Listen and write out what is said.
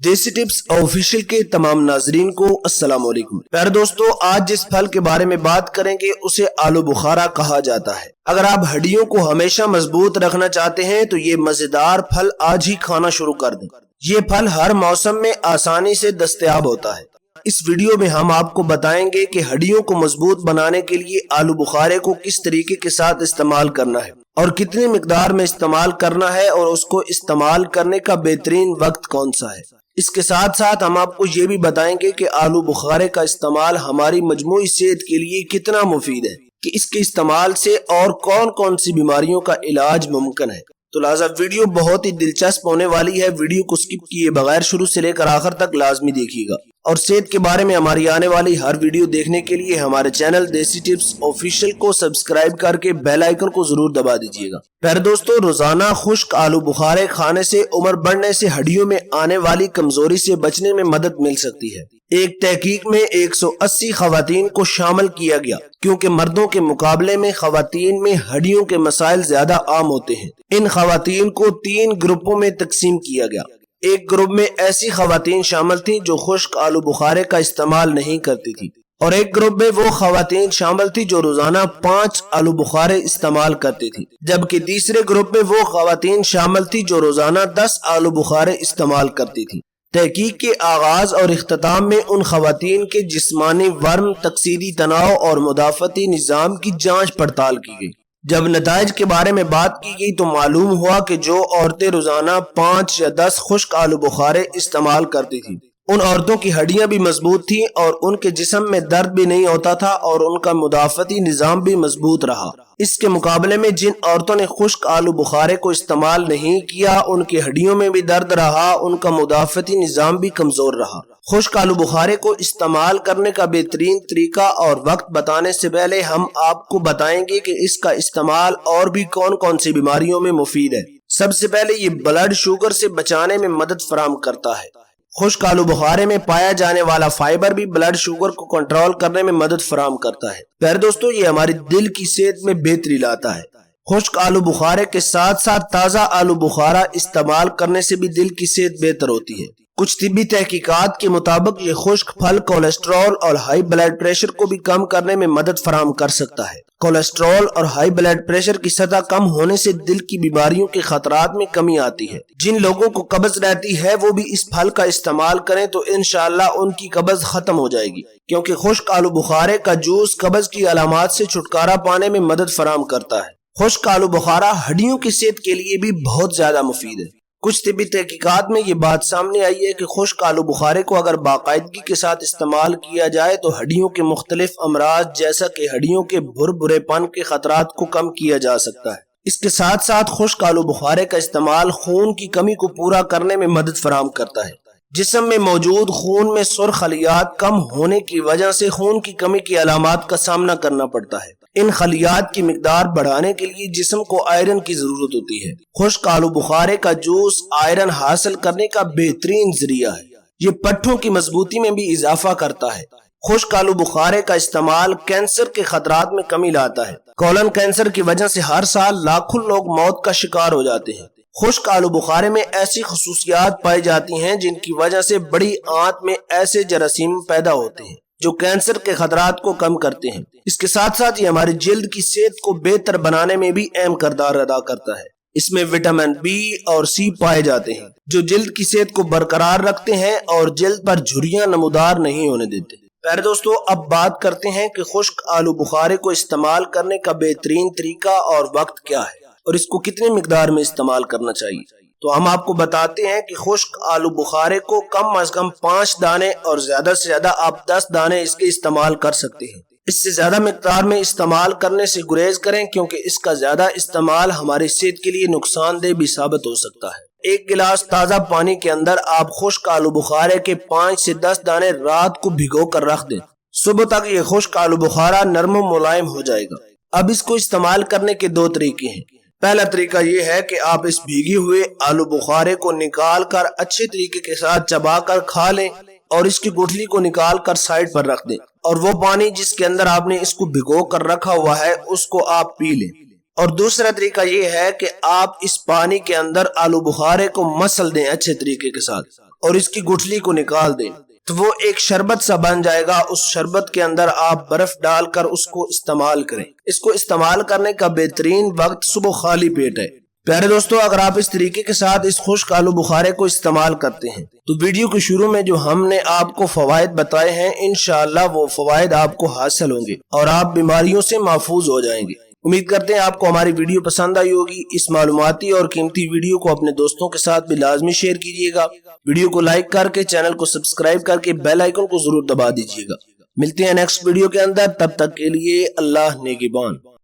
دیسی tips official کے تمام ناظرین کو السلام علیکم۔ پیارے دوستو، آج جس پھل کے بارے میں بات کریں گے اسے آلو بخارا کہا جاتا ہے۔ اگر آپ ہڈیوں کو ہمیشہ مضبوط رکھنا چاہتے ہیں تو یہ مزیدار پھل آج ہی کھانا شروع کر دیں۔ یہ پھل ہر موسم میں آسانی سے دستیاب ہوتا ہے۔ اس ویڈیو میں ہم آپ کو بتائیں گے کہ ہڈیوں کو مضبوط بنانے کے لیے آلو بخارے کو کس طریقے کے ساتھ استعمال کرنا ہے اور کتنی مقدار میں استعمال کرنا ہے، اور اس کو استعمال کرنے کا بہترین وقت کون سا ہے۔ اس کے ساتھ ساتھ ہم آپ کو یہ بھی بتائیں گے کہ آلو بخارے کا استعمال ہماری مجموعی صحت کے لیے کتنا مفید ہے، کہ اس کے استعمال سے اور کون کون سی بیماریوں کا علاج ممکن ہے۔ تو لہٰذا ویڈیو بہت ہی دلچسپ ہونے والی ہے۔ ویڈیو کو سکپ کیے بغیر شروع سے لے کر آخر تک لازمی دیکھیے گا، اور صحت کے بارے میں ہماری آنے والی ہر ویڈیو دیکھنے کے لیے ہمارے چینل دیسی ٹپس آفیشیل کو سبسکرائب کر کے بیل آئیکن کو ضرور دبا دیجیے گا۔ پیارے دوستو، روزانہ خشک آلو بخارے کھانے سے عمر بڑھنے سے ہڈیوں میں آنے والی کمزوری سے بچنے میں مدد مل سکتی ہے۔ ایک تحقیق میں 180 خواتین کو شامل کیا گیا، کیونکہ مردوں کے مقابلے میں خواتین میں ہڈیوں کے مسائل زیادہ عام ہوتے ہیں۔ ان خواتین کو 3 گروپوں میں تقسیم کیا گیا۔ ایک گروپ میں ایسی خواتین شامل تھیں جو خشک آلو بخارے کا استعمال نہیں کرتی تھی، اور ایک گروپ میں وہ خواتین شامل تھی جو روزانہ 5 آلو بخارے استعمال کرتی تھی، جبکہ تیسرے گروپ میں وہ خواتین شامل تھی جو روزانہ 10 آلو بخارے استعمال کرتی تھی۔ تحقیق کے آغاز اور اختتام میں ان خواتین کے جسمانی ورم، تکسیری تناؤ اور مدافعتی نظام کی جانچ پڑتال کی گئی۔ جب نتائج کے بارے میں بات کی گئی تو معلوم ہوا کہ جو عورتیں روزانہ 5 یا 10 خشک آلو بخارے استعمال کرتی تھیں، ان عورتوں کی ہڈیاں بھی مضبوط تھیں، اور ان کے جسم میں درد بھی نہیں ہوتا تھا، اور ان کا مدافعتی نظام بھی مضبوط رہا۔ اس کے مقابلے میں جن عورتوں نے خشک آلو بخارے کو استعمال نہیں کیا، ان کی ہڈیوں میں بھی درد رہا، ان کا مدافعتی نظام بھی کمزور رہا۔ خشک آلو بخارے کو استعمال کرنے کا بہترین طریقہ اور وقت بتانے سے پہلے ہم آپ کو بتائیں گے کہ اس کا استعمال اور بھی کون کون سی بیماریوں میں مفید ہے۔ سب سے پہلے یہ بلڈ شوگر سے بچانے میں مدد فراہم کرتا ہے۔ خشک آلو بخارے میں پایا جانے والا فائبر بھی بلڈ شوگر کو کنٹرول کرنے میں مدد فراہم کرتا ہے۔ پیارے دوستو، یہ ہماری دل کی صحت میں بہتری لاتا ہے۔ خشک آلو بخارے کے ساتھ ساتھ تازہ آلو بخارا استعمال کرنے سے بھی دل کی صحت بہتر ہوتی ہے۔ کچھ طبی تحقیقات کے مطابق یہ خشک پھل کولیسٹرول اور ہائی بلڈ پریشر کو بھی کم کرنے میں مدد فراہم کر سکتا ہے۔ کولیسٹرول اور ہائی بلڈ پریشر کی سطح کم ہونے سے دل کی بیماریوں کے خطرات میں کمی آتی ہے۔ جن لوگوں کو قبض رہتی ہے وہ بھی اس پھل کا استعمال کریں تو انشاءاللہ ان کی قبض ختم ہو جائے گی، کیونکہ خشک آلو بخارے کا جوس قبض کی علامات سے چھٹکارا پانے میں مدد فراہم کرتا ہے۔ خشک آلو بخارا ہڈیوں کی صحت کے لیے بھی بہت زیادہ مفید ہے۔ کچھ طبی تحقیقات میں یہ بات سامنے آئی ہے کہ خشک آلو بخارے کو اگر باقاعدگی کے ساتھ استعمال کیا جائے تو ہڈیوں کے مختلف امراض جیسا کہ ہڈیوں کے بھرے پن کے خطرات کو کم کیا جا سکتا ہے۔ اس کے ساتھ ساتھ خشک آلو بخارے کا استعمال خون کی کمی کو پورا کرنے میں مدد فراہم کرتا ہے۔ جسم میں موجود خون میں سرخ خلیات کم ہونے کی وجہ سے خون کی کمی کی علامات کا سامنا کرنا پڑتا ہے۔ ان خلیات کی مقدار بڑھانے کے لیے جسم کو آئرن کی ضرورت ہوتی ہے۔ خشک آلو بخارے کا جوس آئرن حاصل کرنے کا بہترین ذریعہ ہے۔ یہ پٹھوں کی مضبوطی میں بھی اضافہ کرتا ہے۔ خشک آلو بخارے کا استعمال کینسر کے خطرات میں کمی لاتا ہے۔ کولن کینسر کی وجہ سے ہر سال لاکھوں لوگ موت کا شکار ہو جاتے ہیں۔ خشک آلو بخارے میں ایسی خصوصیات پائی جاتی ہیں جن کی وجہ سے بڑی آنت میں ایسے جراثیم پیدا ہوتے ہیں جو کینسر کے خطرات کو کم کرتے ہیں۔ اس کے ساتھ ساتھ یہ ہماری جلد کی صحت کو بہتر بنانے میں بھی اہم کردار ادا کرتا ہے۔ اس میں وٹامن بی اور سی پائے جاتے ہیں جو جلد کی صحت کو برقرار رکھتے ہیں اور جلد پر جھریاں نمودار نہیں ہونے دیتے۔ پیارے دوستو، اب بات کرتے ہیں کہ خشک آلو بخارے کو استعمال کرنے کا بہترین طریقہ اور وقت کیا ہے، اور اس کو کتنی مقدار میں استعمال کرنا چاہیے۔ تو ہم آپ کو بتاتے ہیں کہ خشک آلو بخارے کو کم از کم 5 دانے اور زیادہ سے زیادہ آپ 10 دانے اس کے استعمال کر سکتے ہیں۔ اس سے زیادہ مقدار میں استعمال کرنے سے گریز کریں، کیونکہ اس کا زیادہ استعمال ہماری صحت کے لیے نقصان دہ بھی ثابت ہو سکتا ہے۔ ایک گلاس تازہ پانی کے اندر آپ خشک آلو بخارے کے 5 سے 10 دانے رات کو بھگو کر رکھ دیں۔ صبح تک یہ خشک آلو بخارا نرم و ملائم ہو جائے گا۔ اب اس کو استعمال کرنے کے 2 طریقے ہیں۔ پہلا طریقہ یہ ہے کہ آپ اس بھیگے ہوئے آلو بخارے کو نکال کر اچھے طریقے کے ساتھ چبا کر کھا لیں، اور اس کی گٹھلی کو نکال کر سائڈ پر رکھ دیں، اور وہ پانی جس کے اندر آپ نے اس کو بھگو کر رکھا ہوا ہے اس کو آپ پی لیں۔ اور دوسرا طریقہ یہ ہے کہ آپ اس پانی کے اندر آلو بخارے کو مسل دیں اچھے طریقے کے ساتھ، اور اس کی گٹھلی کو نکال دیں تو وہ ایک شربت سا بن جائے گا۔ اس شربت کے اندر آپ برف ڈال کر اس کو استعمال کریں۔ اس کو استعمال کرنے کا بہترین وقت صبح خالی پیٹ ہے۔ پیارے دوستو، اگر آپ اس طریقے کے ساتھ اس خشک آلو بخارے کو استعمال کرتے ہیں تو ویڈیو کے شروع میں جو ہم نے آپ کو فوائد بتائے ہیں انشاءاللہ وہ فوائد آپ کو حاصل ہوں گے اور آپ بیماریوں سے محفوظ ہو جائیں گے۔ امید کرتے ہیں آپ کو ہماری ویڈیو پسند آئی ہوگی۔ اس معلوماتی اور قیمتی ویڈیو کو اپنے دوستوں کے ساتھ بھی لازمی شیئر کیجیے گا۔ ویڈیو کو لائک کر کے چینل کو سبسکرائب کر کے بیل آئیکن کو ضرور دبا دیجیے گا۔ ملتے ہیں نیکسٹ ویڈیو کے اندر، تب تک کے لیے اللہ نگہبان۔